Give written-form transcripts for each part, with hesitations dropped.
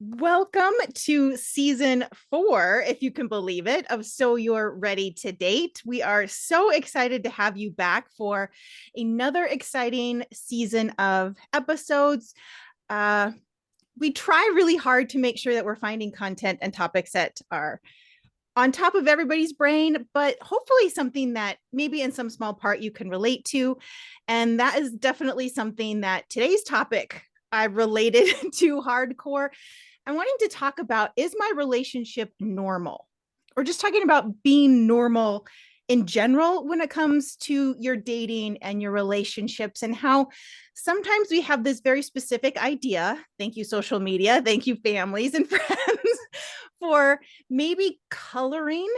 Welcome to season 4, if you can believe it, of So You're Ready to Date. We are so excited to have you back for another exciting season of episodes. Uh, we try really hard to make sure that we're finding content and topics that are on top of everybody's brain, but hopefully something that maybe in some small part you can relate to. And that is definitely something that today's topic I related to hardcore. I'm wanting to talk about, is my relationship normal? Or just talking about being normal in general when it comes to your dating and your relationships, and how sometimes we have this very specific idea. Thank you, social media. Thank you, families and friends, for maybe coloring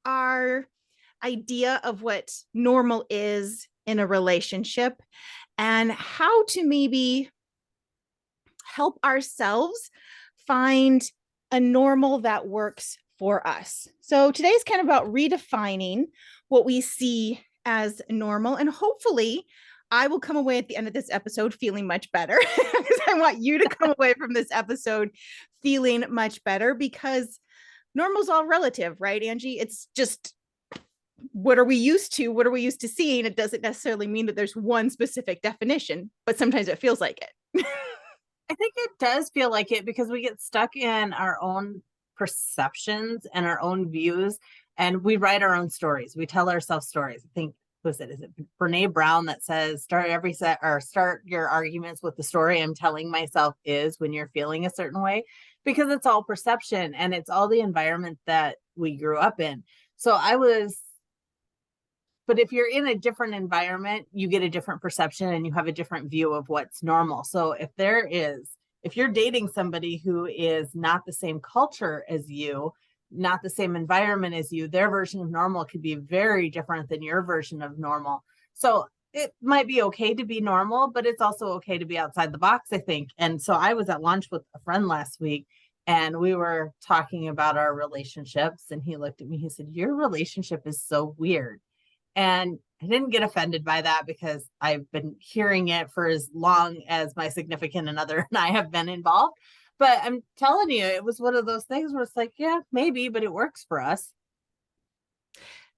our idea of what normal is in a relationship, and how to maybe help ourselves find a normal that works for us. So today's kind of about redefining what we see as normal. And hopefully, I will come away at the end of this episode feeling much better because I want you to come away from this episode feeling much better, because normal's all relative, right, Angie? It's just, what are we used to? What are we used to seeing? It doesn't necessarily mean that there's one specific definition, but sometimes it feels like it. I think it does feel like it because we get stuck in our own perceptions and our own views, and we write our own stories. We tell ourselves stories. I think, was it, is it Brene Brown that says start every set or start your arguments with the story I'm telling myself is when you're feeling a certain way, because it's all perception and it's all the environment that we grew up in. So I was but if you're in a different environment, you get a different perception and you have a different view of what's normal. So if you're dating somebody who is not the same culture as you, not the same environment as you, their version of normal could be very different than your version of normal. So it might be okay to be normal, but it's also okay to be outside the box, I think. And so I was at lunch with a friend last week, and we were talking about our relationships, and he looked at me, he said, "Your relationship is so weird." And I didn't get offended by that because I've been hearing it for as long as my significant other and I have been involved. But I'm telling you, it was one of those things where it's like, yeah, maybe, but it works for us.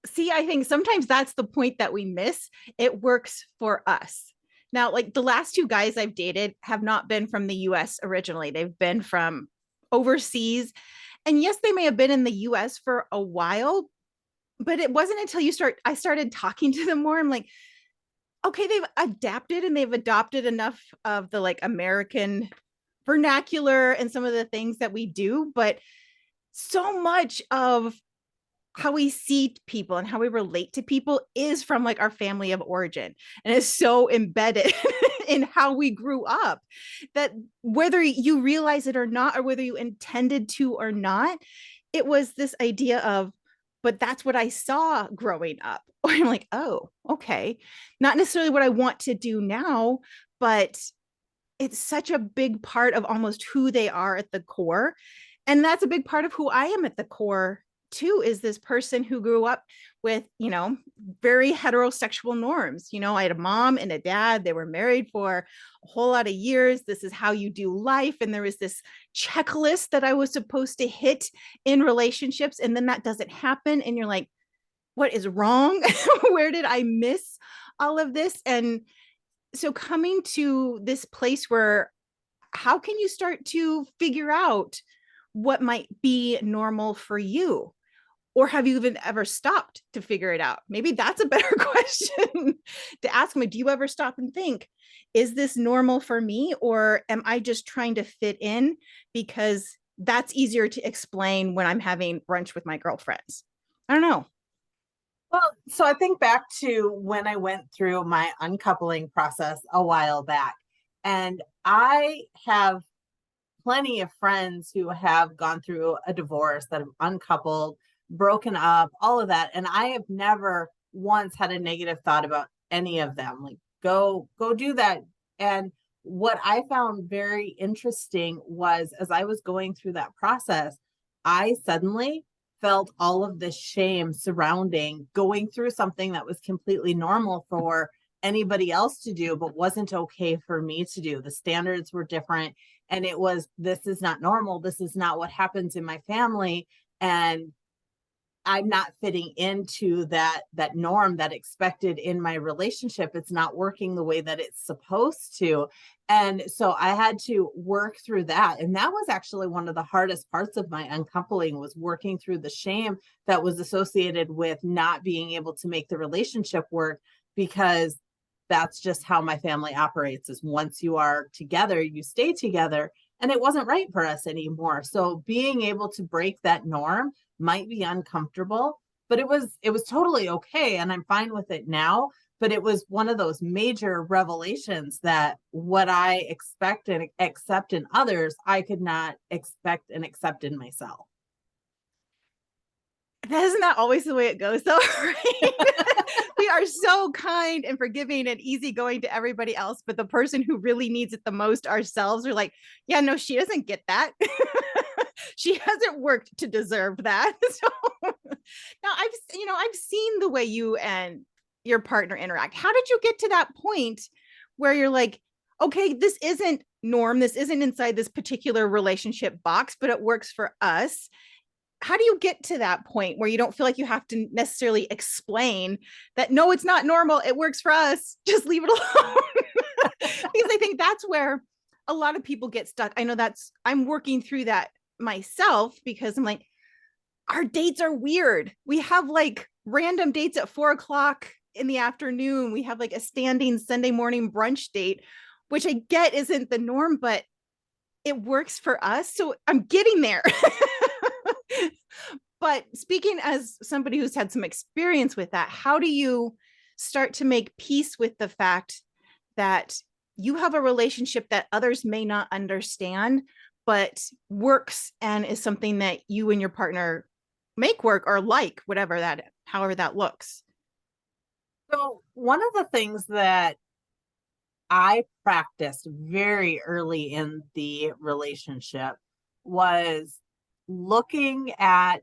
See, I think sometimes that's the point that we miss. It works for us. Now, like the last two guys I've dated have not been from the US originally, they've been from overseas. And yes, they may have been in the US for a while, but it wasn't until I started talking to them more. I'm like, okay, they've adapted and they've adopted enough of the like American vernacular and some of the things that we do, but so much of how we see people and how we relate to people is from like our family of origin, and is so embedded in how we grew up that whether you realize it or not, or whether you intended to or not, it was this idea of, but that's what I saw growing up. Or I'm like, oh, okay, not necessarily what I want to do now, but it's such a big part of almost who they are at the core. And that's a big part of who I am at the core too, is this person who grew up with, very heterosexual norms. I had a mom and a dad. They were married for a whole lot of years. This is how you do life. And there was this checklist that I was supposed to hit in relationships. And then that doesn't happen. And you're like, what is wrong? Where did I miss all of this? And so coming to this place where, how can you start to figure out what might be normal for you? Or have you even ever stopped to figure it out? Maybe that's a better question to ask me. Do you ever stop and think, is this normal for me? Or am I just trying to fit in because that's easier to explain when I'm having brunch with my girlfriends? I don't know. Well, so I think back to when I went through my uncoupling process a while back, and I have plenty of friends who have gone through a divorce, that have uncoupled, broken up, all of that. And I have never once had a negative thought about any of them. Like, go do that. And what I found very interesting was, as I was going through that process, I suddenly felt all of this shame surrounding going through something that was completely normal for anybody else to do, but wasn't okay for me to do. The standards were different. And it was, this is not normal. This is not what happens in my family. And I'm not fitting into that norm that expected in my relationship. It's not working the way that it's supposed to. And so I had to work through that. And that was actually one of the hardest parts of my uncoupling, was working through the shame that was associated with not being able to make the relationship work, because that's just how my family operates, is once you are together, you stay together. And it wasn't right for us anymore. So being able to break that norm might be uncomfortable, but it was totally okay. And I'm fine with it now. But it was one of those major revelations that what I expect and accept in others, I could not expect and accept in myself. Isn't that always the way it goes though? Right? We are so kind and forgiving and easygoing to everybody else, but the person who really needs it the most, ourselves, are like, yeah, no, she doesn't get that. She hasn't worked to deserve that. So now I've seen the way you and your partner interact. How did you get to that point where you're like, okay, this isn't norm, this isn't inside this particular relationship box, but it works for us? How do you get to that point where you don't feel like you have to necessarily explain that, no, it's not normal, it works for us, just leave it alone? Because I think that's where a lot of people get stuck. I know I'm working through that myself, because I'm like, our dates are weird. We have like random dates at 4 o'clock in the afternoon. We have like a standing Sunday morning brunch date, which I get isn't the norm, but it works for us. So I'm getting there. But speaking as somebody who's had some experience with that, how do you start to make peace with the fact that you have a relationship that others may not understand, but works and is something that you and your partner make work, or like, however that looks? So one of the things that I practiced very early in the relationship was looking at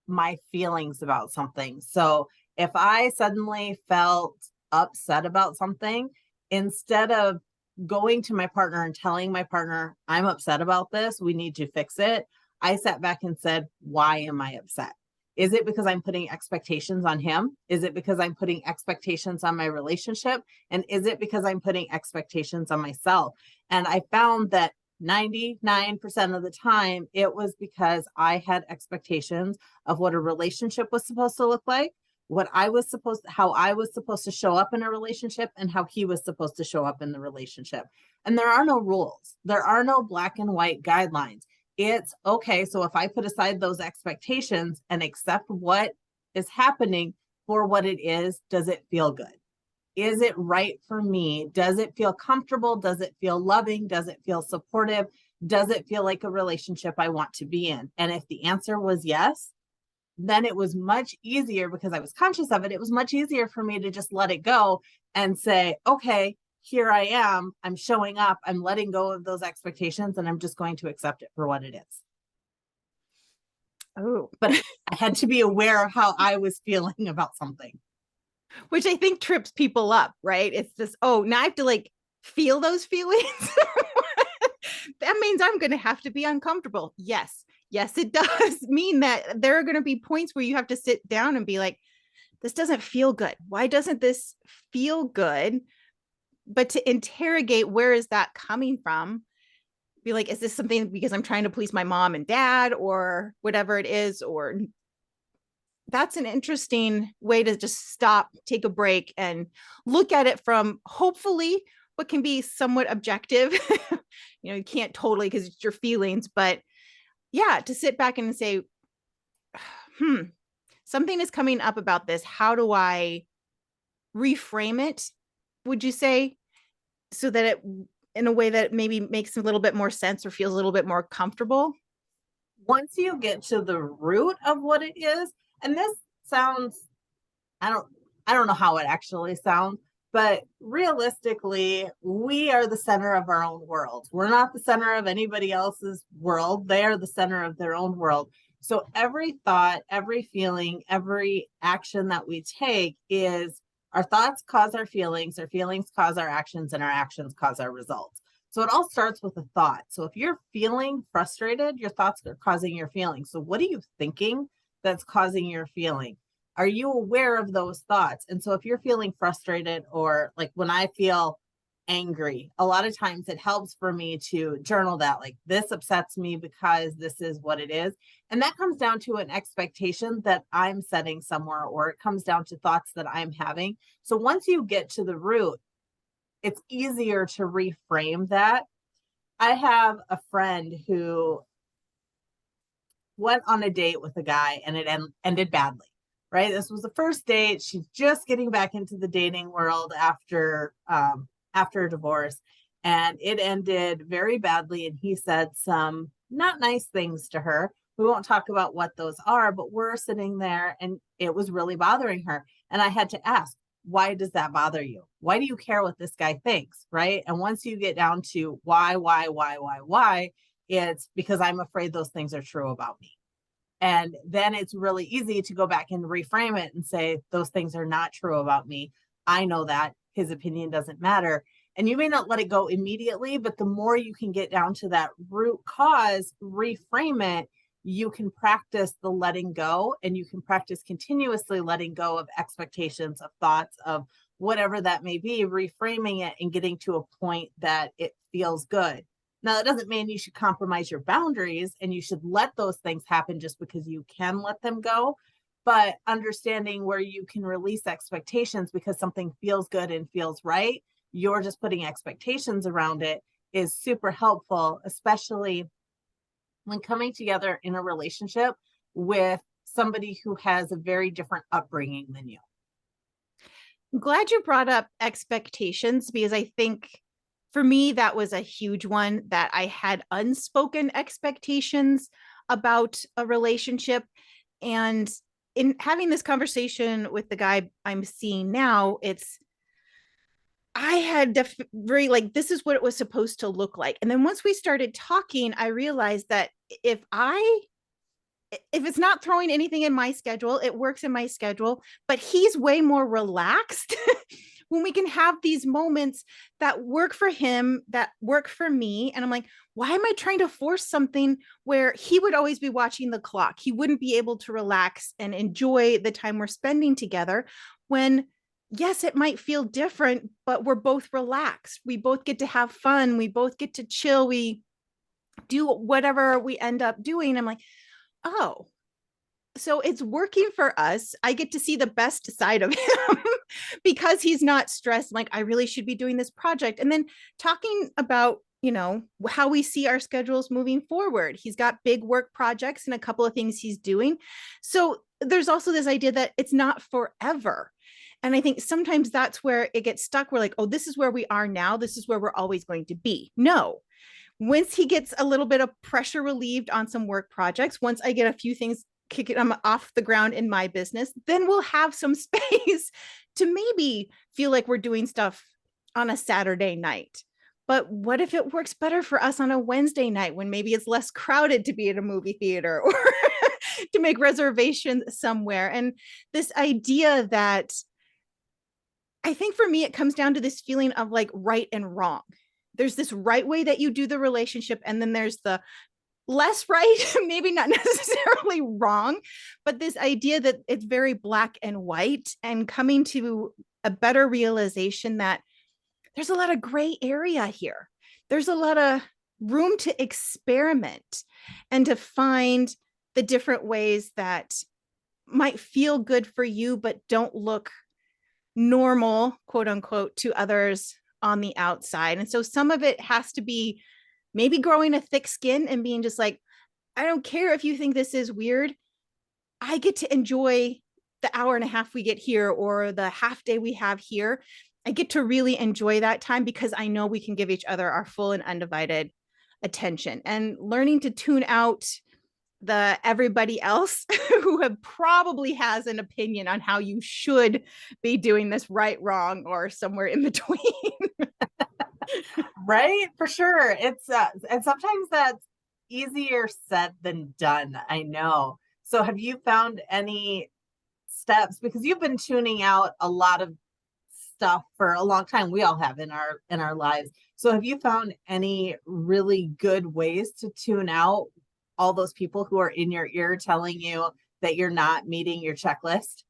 my feelings about something. So if I suddenly felt upset about something, instead of going to my partner and telling my partner, I'm upset about this, we need to fix it, I sat back and said, why am I upset? Is it because I'm putting expectations on him? Is it because I'm putting expectations on my relationship? And is it because I'm putting expectations on myself? And I found that 99% of the time, it was because I had expectations of what a relationship was supposed to look like, how I was supposed to show up in a relationship, and how he was supposed to show up in the relationship. And there are no rules. There are no black and white guidelines. It's okay. So if I put aside those expectations and accept what is happening for what it is, does it feel good? Is it right for me? Does it feel comfortable? Does it feel loving? Does it feel supportive? Does it feel like a relationship I want to be in? And if the answer was yes, then it was much easier, because I was conscious of it. It was much easier for me to just let it go and say, okay, here I am. I'm showing up. I'm letting go of those expectations, and I'm just going to accept it for what it is. Oh, But I had to be aware of how I was feeling about something. which I think trips people up, right? It's just, oh, now I have to like feel those feelings. That means I'm going to have to be uncomfortable. Yes. Yes, it does mean that there are going to be points where you have to sit down and be like, this doesn't feel good. Why doesn't this feel good? But to interrogate, where is that coming from? Be like, is this something because I'm trying to please my mom and dad, or whatever it is? Or that's an interesting way to just stop, take a break, and look at it from hopefully what can be somewhat objective. You can't totally, because it's your feelings, but yeah, to sit back and say, something is coming up about this. How do I reframe it, would you say, so that it, in a way that maybe makes a little bit more sense or feels a little bit more comfortable? Once you get to the root of what it is, and this sounds, I don't know how it actually sounds, but realistically, we are the center of our own world. We're not the center of anybody else's world. They are the center of their own world. So every thought, every feeling, every action that we take is, our thoughts cause our feelings cause our actions, and our actions cause our results. So it all starts with a thought. So if you're feeling frustrated, your thoughts are causing your feelings. So what are you thinking that's causing your feeling? Are you aware of those thoughts? And so if you're feeling frustrated, or like when I feel angry, a lot of times it helps for me to journal that, like, this upsets me because this is what it is. And that comes down to an expectation that I'm setting somewhere, or it comes down to thoughts that I'm having. So once you get to the root, it's easier to reframe that. I have a friend who went on a date with a guy and it ended badly, right? This was the first date. She's just getting back into the dating world after a divorce, and it ended very badly. And he said some not nice things to her. We won't talk about what those are, but we're sitting there and it was really bothering her. And I had to ask, why does that bother you? Why do you care what this guy thinks? Right. And once you get down to why, it's because I'm afraid those things are true about me. And then it's really easy to go back and reframe it and say, those things are not true about me. I know that his opinion doesn't matter. And you may not let it go immediately, but the more you can get down to that root cause, reframe it, you can practice the letting go, and you can practice continuously letting go of expectations, of thoughts, of whatever that may be, reframing it and getting to a point that it feels good. Now, that doesn't mean you should compromise your boundaries and you should let those things happen just because you can let them go. But understanding where you can release expectations because something feels good and feels right, you're just putting expectations around it, is super helpful, especially when coming together in a relationship with somebody who has a very different upbringing than you. I'm glad you brought up expectations, because I think for me, that was a huge one, that I had unspoken expectations about a relationship. And in having this conversation with the guy I'm seeing now, I had very like, this is what it was supposed to look like. And then once we started talking, I realized that if it's not throwing anything in my schedule, it works in my schedule, but he's way more relaxed when we can have these moments that work for him, that work for me. And I'm like, why am I trying to force something where he would always be watching the clock? He wouldn't be able to relax and enjoy the time we're spending together, when yes, it might feel different, but we're both relaxed. We both get to have fun. We both get to chill. We do whatever we end up doing. I'm like, oh, so it's working for us. I get to see the best side of him because he's not stressed. Like, I really should be doing this project. And then talking about, how we see our schedules moving forward. He's got big work projects and a couple of things he's doing. So there's also this idea that it's not forever. And I think sometimes that's where it gets stuck. We're like, oh, this is where we are now. This is where we're always going to be. No. Once he gets a little bit of pressure relieved on some work projects, once I get a few things kicking off the ground in my business, then we'll have some space to maybe feel like we're doing stuff on a Saturday night. But what if it works better for us on a Wednesday night, when maybe it's less crowded to be at a movie theater or to make reservations somewhere? And this idea that, I think for me, it comes down to this feeling of like right and wrong. There's this right way that you do the relationship, and then there's the less right, maybe not necessarily wrong, but this idea that it's very black and white, and coming to a better realization that there's a lot of gray area here. There's a lot of room to experiment and to find the different ways that might feel good for you, but don't look normal, quote unquote, to others on the outside. And so some of it has to be maybe growing a thick skin and being just like, I don't care if you think this is weird. I get to enjoy the hour and a half we get here, or the half day we have here. I get to really enjoy that time because I know we can give each other our full and undivided attention. And learning to tune out the everybody else who probably has an opinion on how you should be doing this, right, wrong, or somewhere in between. Right, for sure. It's and sometimes that's easier said than done, I know. So have you found any steps, because you've been tuning out a lot of stuff for a long time. We all have in our lives. So have you found any really good ways to tune out all those people who are in your ear telling you that you're not meeting your checklist?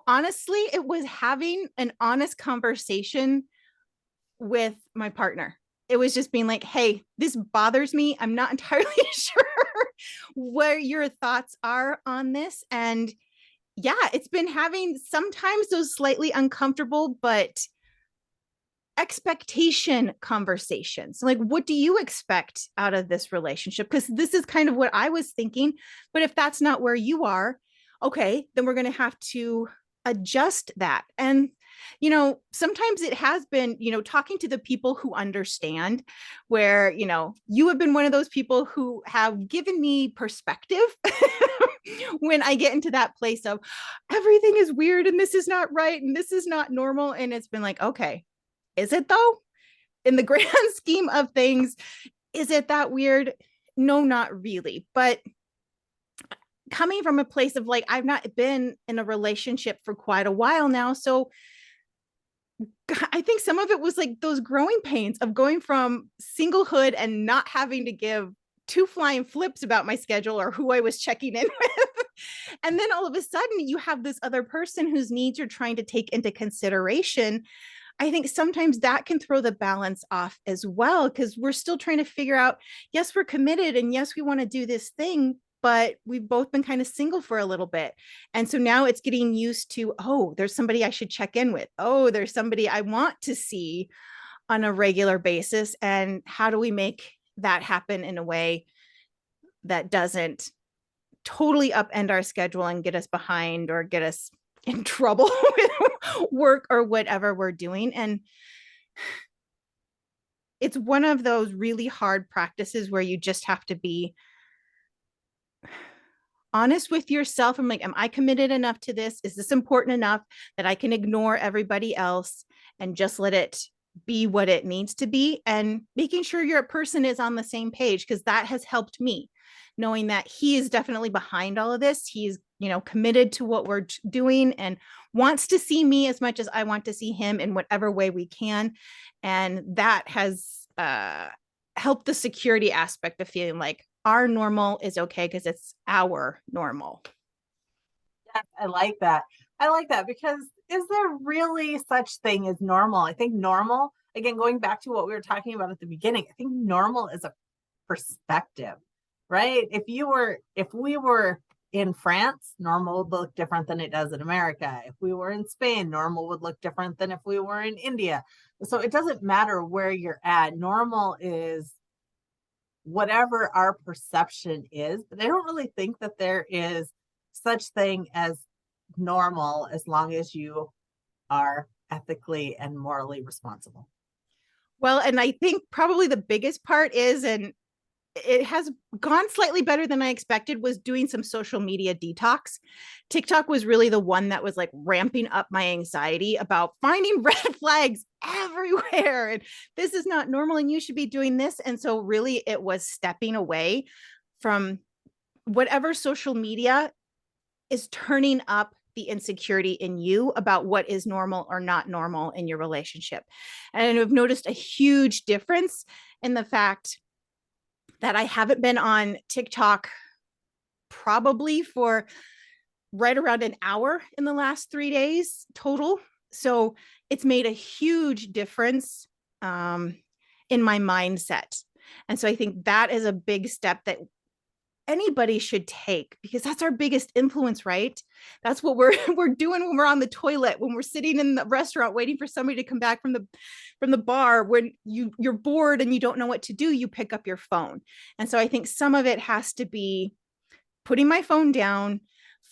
Honestly, it was having an honest conversation with my partner. It was just being like, hey, this bothers me. I'm not entirely sure where your thoughts are on this. And yeah, it's been having sometimes those slightly uncomfortable, but expectation conversations. Like, what do you expect out of this relationship? Because this is kind of what I was thinking. But if that's not where you are, okay, then we're going to have to adjust that. And sometimes it has been, talking to the people who understand, where, you have been one of those people who have given me perspective when I get into that place of everything is weird and this is not right and this is not normal. And it's been like, okay, is it though? In the grand scheme of things, is it that weird? No, not really. But coming from a place of like, I've not been in a relationship for quite a while now. So I think some of it was like those growing pains of going from singlehood and not having to give two flying flips about my schedule or who I was checking in with. And then all of a sudden you have this other person whose needs you're trying to take into consideration. I think sometimes that can throw the balance off as well, because we're still trying to figure out, yes, we're committed and yes, we want to do this thing, but we've both been kind of single for a little bit. And so now it's getting used to, oh, there's somebody I should check in with. Oh, there's somebody I want to see on a regular basis. And how do we make that happen in a way that doesn't totally upend our schedule and get us behind or get us in trouble with work or whatever we're doing? And it's one of those really hard practices where you just have to be honest with yourself. I'm like, am I committed enough to this? Is this important enough that I can ignore everybody else and just let it be what it needs to be? And making sure your person is on the same page, because that has helped me, knowing that he is definitely behind all of this. He's, committed to what we're doing and wants to see me as much as I want to see him in whatever way we can. And that has helped the security aspect of feeling like our normal is okay because it's our normal. Yes, I like that. I like that because is there really such thing as normal? I think normal, again, going back to what we were talking about at the beginning, I think normal is a perspective, right? If we were in France, normal would look different than it does in America. If we were in Spain, normal would look different than if we were in India. So it doesn't matter where you're at. Normal is whatever our perception is, but I don't really think that there is such thing as normal as long as you are ethically and morally responsible. Well, and I think probably the biggest part is, and it has gone slightly better than I expected, was doing some social media detox. TikTok was really the one that was like ramping up my anxiety about finding red flags everywhere. And this is not normal and you should be doing this. And so really it was stepping away from whatever social media is turning up the insecurity in you about what is normal or not normal in your relationship. And I've noticed a huge difference in the fact that I haven't been on TikTok probably for right around an hour in the last 3 days total. So it's made a huge difference in my mindset. And so I think that is a big step that anybody should take, because that's our biggest influence, right? That's what we're doing when we're on the toilet, when we're sitting in the restaurant waiting for somebody to come back from the bar. When you're bored and you don't know what to do, you pick up your phone. And so I think some of it has to be putting my phone down,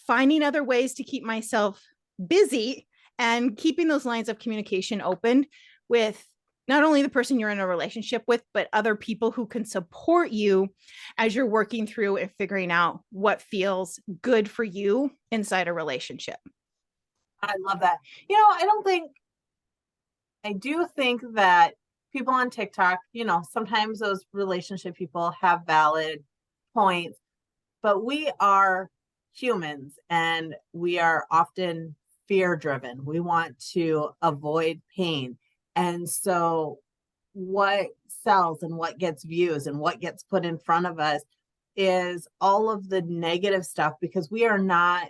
finding other ways to keep myself busy, and keeping those lines of communication open with not only the person you're in a relationship with, but other people who can support you as you're working through and figuring out what feels good for you inside a relationship. I love that. I do think that people on TikTok, sometimes those relationship people have valid points, but we are humans and we are often fear driven. We want to avoid pain. And so what sells and what gets views and what gets put in front of us is all of the negative stuff, because we are not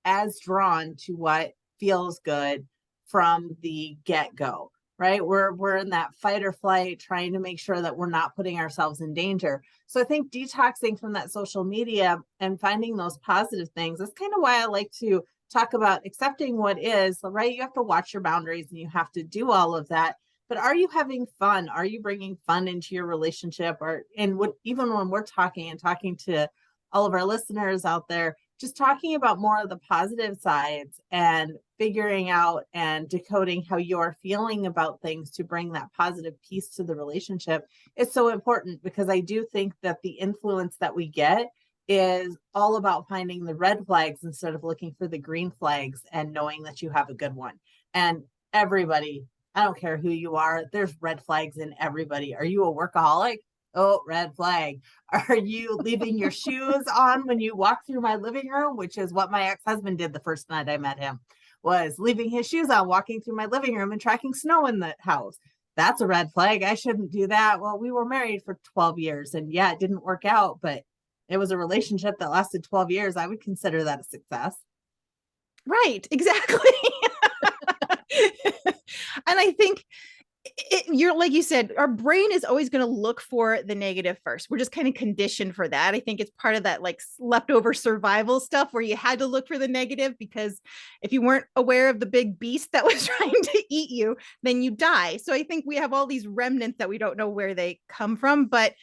as drawn to what feels good from the get-go, right? We're in that fight or flight, trying to make sure that we're not putting ourselves in danger. So I think detoxing from that social media and finding those positive things, that's kind of why I like to talk about accepting what is, right? You have to watch your boundaries and you have to do all of that. But are you having fun? Are you bringing fun into your relationship? And even when we're talking to all of our listeners out there, just talking about more of the positive sides and figuring out and decoding how you're feeling about things to bring that positive piece to the relationship is so important, because I do think that the influence that we get is all about finding the red flags instead of looking for the green flags and knowing that you have a good one. And everybody, I don't care who you are, there's red flags in everybody. Are you a workaholic? Oh, red flag. Are you leaving your shoes on when you walk through my living room, which is what my ex-husband did the first night I met him, was leaving his shoes on, walking through my living room and tracking snow in the house. That's a red flag. I shouldn't do that. Well, we were married for 12 years and yeah, it didn't work out, but it was a relationship that lasted 12 years. I would consider that a success. Right, exactly. And I think you're like you said, our brain is always going to look for the negative first. We're just kind of conditioned for that. I think it's part of that like leftover survival stuff where you had to look for the negative, because if you weren't aware of the big beast that was trying to eat you, then you die. So I think we have all these remnants that we don't know where they come from. But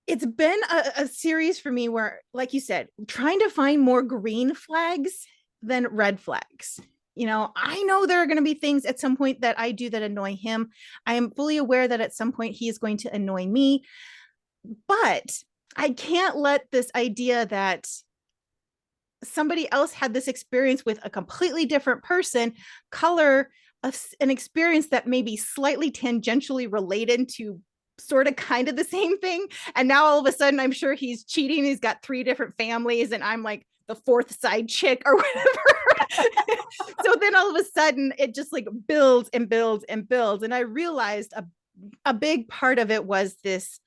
it's been a series for me where, like you said, trying to find more green flags than red flags. I know there are going to be things at some point that I do that annoy him. I am fully aware that at some point he is going to annoy me, but I can't let this idea that somebody else had this experience with a completely different person color an experience that may be slightly tangentially related to sort of kind of the same thing. And now all of a sudden, I'm sure he's cheating. He's got 3 different families and I'm like the 4th side chick or whatever. So then all of a sudden it just like builds and builds and builds. And I realized a big part of it was this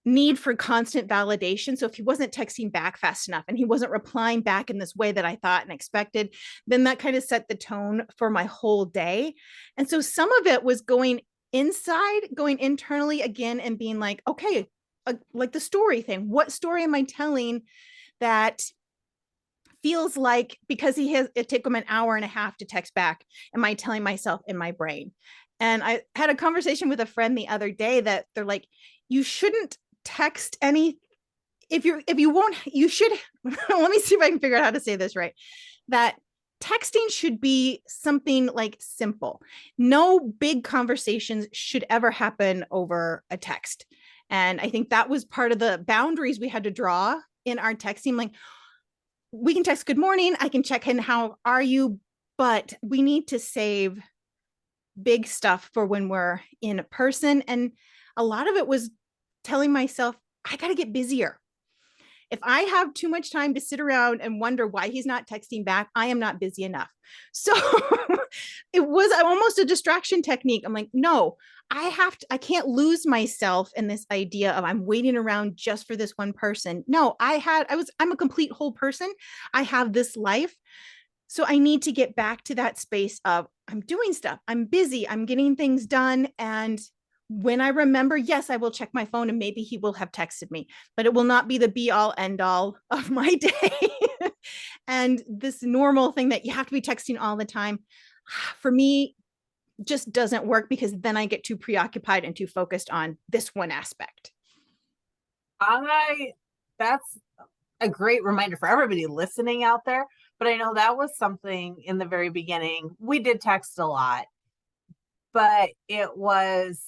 need for constant validation. So if he wasn't texting back fast enough and he wasn't replying back in this way that I thought and expected, then that kind of set the tone for my whole day. And so some of it was going inside, going internally again and being like, okay, like the story thing. What story am I telling that feels like, because it took him an hour and a half to text back, am I telling myself in my brain? And I had a conversation with a friend the other day that they're like, you shouldn't text any, if you won't, you should, let me see if I can figure out how to say this right, that texting should be something like simple. No big conversations should ever happen over a text. And I think that was part of the boundaries we had to draw in our texting. Like, we can text good morning, I can check in, how are you, but we need to save big stuff for when we're in person. And a lot of it was telling myself, I got to get busier. If I have too much time to sit around and wonder why he's not texting back, I am not busy enough. So it was almost a distraction technique. I'm like, no, I can't lose myself in this idea of I'm waiting around just for this one person. No, I'm a complete whole person. I have this life. So I need to get back to that space of I'm doing stuff. I'm busy. I'm getting things done. And when I remember, yes, I will check my phone and maybe he will have texted me, but it will not be the be all end all of my day. And this normal thing that you have to be texting all the time, for me, just doesn't work, because then I get too preoccupied and too focused on this one aspect. That's a great reminder for everybody listening out there. But I know that was something in the very beginning. We did text a lot, but it was,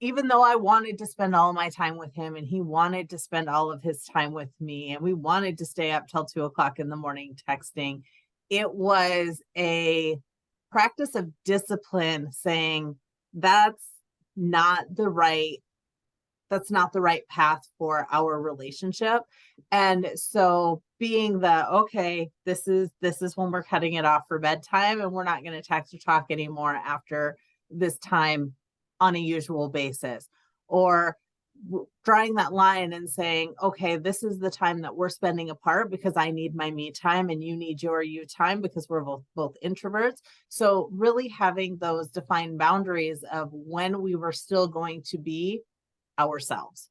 even though I wanted to spend all my time with him and he wanted to spend all of his time with me, and we wanted to stay up till 2:00 in the morning texting, it was a practice of discipline saying that's not the right path for our relationship. And so being the, okay, this is when we're cutting it off for bedtime, and we're not going to text or talk anymore after this time on a usual basis. Or drawing that line and saying, okay, this is the time that we're spending apart because I need my me time and you need your you time because we're both introverts. So really having those defined boundaries of when we were still going to be ourselves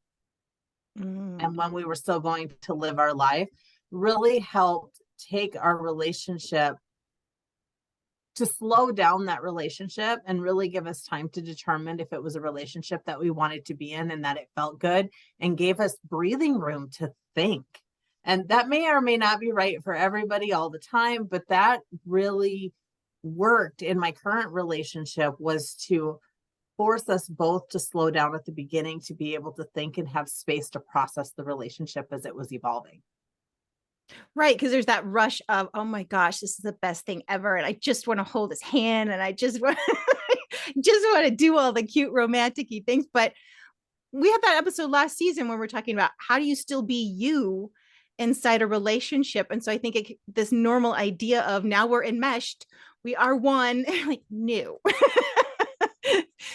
and when we were still going to live our life really helped take our relationship, to slow down that relationship and really give us time to determine if it was a relationship that we wanted to be in and that it felt good, and gave us breathing room to think. And that may or may not be right for everybody all the time, but that really worked in my current relationship, was to force us both to slow down at the beginning to be able to think and have space to process the relationship as it was evolving. Right, because there's that rush of, oh my gosh, this is the best thing ever, and I just want to hold his hand, and I just want just want to do all the cute romantic-y things. But we had that episode last season where we're talking about how do you still be you inside a relationship. And so I think this normal idea of now we're enmeshed, we are one, like new.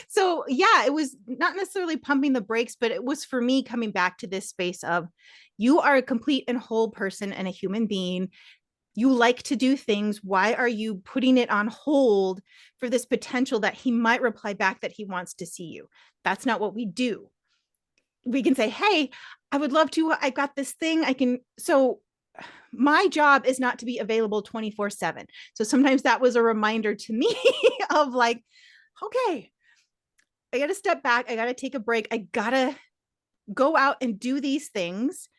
So yeah, it was not necessarily pumping the brakes, but it was for me coming back to this space of, you are a complete and whole person and a human being. You like to do things. Why are you putting it on hold for this potential that he might reply back that he wants to see you? That's not what we do. We can say, hey, I would love to, I got this thing I can. So my job is not to be available 24/7. So sometimes that was a reminder to me of like, okay, I got to step back. I got to take a break. I got to go out and do these things.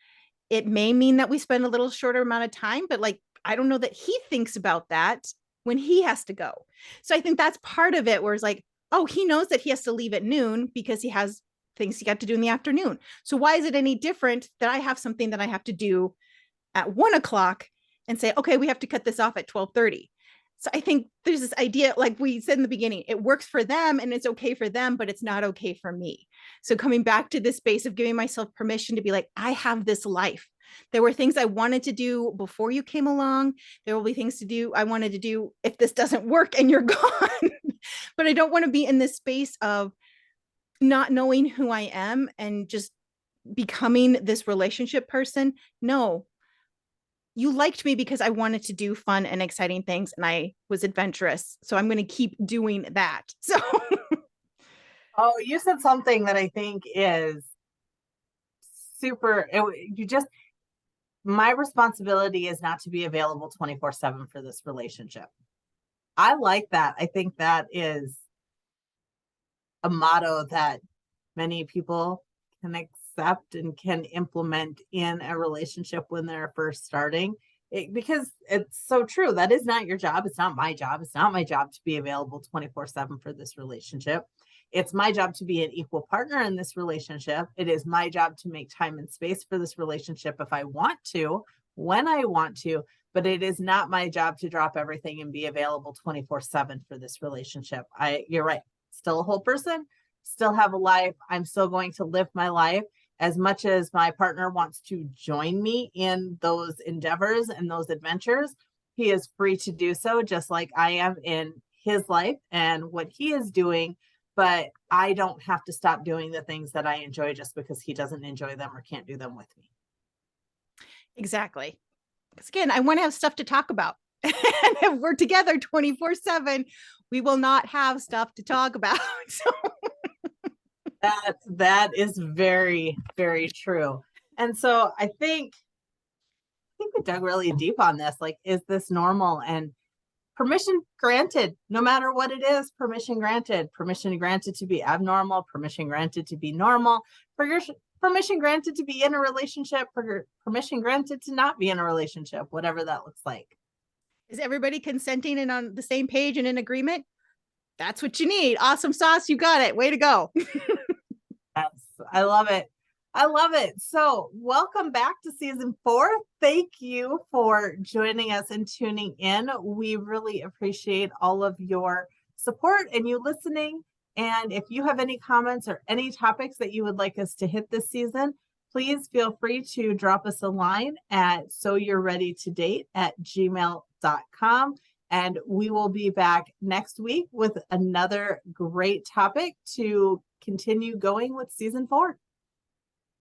It may mean that we spend a little shorter amount of time, but like, I don't know that he thinks about that when he has to go. So I think that's part of it, where it's like, oh, he knows that he has to leave at noon because he has things he got to do in the afternoon. So why is it any different that I have something that I have to do at 1:00 and say, okay, we have to cut this off at 12:30? So I think there's this idea, like we said in the beginning, it works for them and it's okay for them, but it's not okay for me. So coming back to this space of giving myself permission to be like, I have this life. There were things I wanted to do before you came along. There will be things to do I wanted to do if this doesn't work and you're gone. But I don't want to be in this space of not knowing who I am and just becoming this relationship person. No, you liked me because I wanted to do fun and exciting things and I was adventurous. So I'm going to keep doing that. So Oh, you said something that I think is super. My responsibility is not to be available 24/7 for this relationship. I like that. I think that is a motto that many people can accept and can implement in a relationship when they're first starting. Because it's so true. That is not your job. It's not my job. It's not my job to be available 24/7 for this relationship. It's my job to be an equal partner in this relationship. It is my job to make time and space for this relationship if I want to, when I want to, but it is not my job to drop everything and be available 24/7 for this relationship. You're right. Still a whole person, still have a life. I'm still going to live my life. As much as my partner wants to join me in those endeavors and those adventures, he is free to do so, just like I am in his life and what he is doing. But I don't have to stop doing the things that I enjoy just because he doesn't enjoy them or can't do them with me. exactly. Because again, I want to have stuff to talk about. And if we're together 24/7, we will not have stuff to talk about. So That is very, very true. And so I think we dug really deep on this. Like, is this normal? And permission granted, no matter what it is, permission granted. Permission granted to be abnormal, permission granted to be normal, permission granted to be in a relationship, permission granted to not be in a relationship, whatever that looks like. is everybody consenting and on the same page and in agreement? That's what you need. Awesome sauce. You got it. Way to go. Yes, I love it. I love it. So welcome back to season 4. Thank you for joining us and tuning in. We really appreciate all of your support and you listening. And if you have any comments or any topics that you would like us to hit this season, please feel free to drop us a line at soyou'readytodate@gmail.com. And we will be back next week with another great topic to continue going with season 4.